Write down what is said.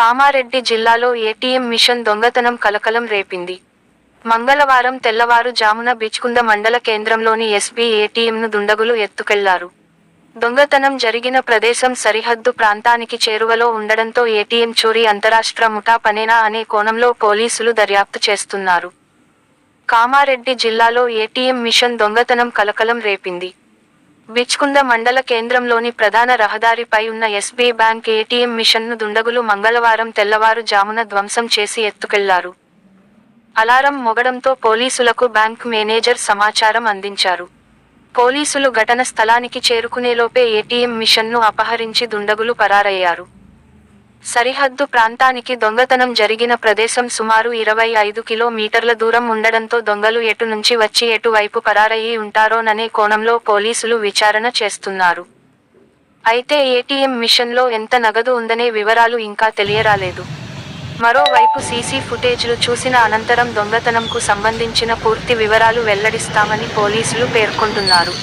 కామారెడ్డి జిల్లాలో ATM machine దొంగతనం కలకలం రేపింది. మంగళవారం తెల్లవారుజామున బిచ్కుంద మండల కేంద్రంలోని ఎస్బీ ఏటీఎంను దుండగులు ఎత్తుకెళ్లారు. దొంగతనం జరిగిన ప్రదేశం సరిహద్దు ప్రాంతానికి చేరువలో ఉండడంతో ఏటీఎం చోరీ అంతరాష్ట్ర ముఠా పనేనా అనే కోణంలో పోలీసులు దర్యాప్తు చేస్తున్నారు. కామారెడ్డి జిల్లాలో ఏటీఎం మిషన్ దొంగతనం కలకలం రేపింది. బిచ్కుంద మండల కేంద్రంలోని ప్రధాన రహదారిపై ఉన్న ఎస్బీ బ్యాంక్ ఏటీఎం మిషన్ను దుండగులు మంగళవారం తెల్లవారుజామున ధ్వంసం చేసి ఎత్తుకెళ్లారు. అలారం మోగడంతో పోలీసులకు బ్యాంక్ మేనేజర్ సమాచారం అందించారు. పోలీసులు ఘటన స్థలానికి చేరుకునేలోపే ఏటీఎం మిషన్ను అపహరించి దుండగులు పరారయ్యారు. సరిహద్దు ప్రాంతానికి దొంగతనం జరిగిన ప్రదేశం సుమారు 25 కిలోమీటర్ల దూరం ఉండడంతో దొంగలు ఎటు నుంచి వచ్చి ఎటు వైపు పరారయ్యి ఉంటారోననే కోణంలో పోలీసులు విచారణ చేస్తున్నారు. అయితే ఏటీఎం మిషన్లో ఎంత నగదు ఉందనే వివరాలు ఇంకా తెలియరాలేదు. మరోవైపు సీసీ ఫుటేజ్లు చూసిన అనంతరం దొంగతనంకు సంబంధించిన పూర్తి వివరాలు వెల్లడిస్తామని పోలీసులు పేర్కొంటున్నారు.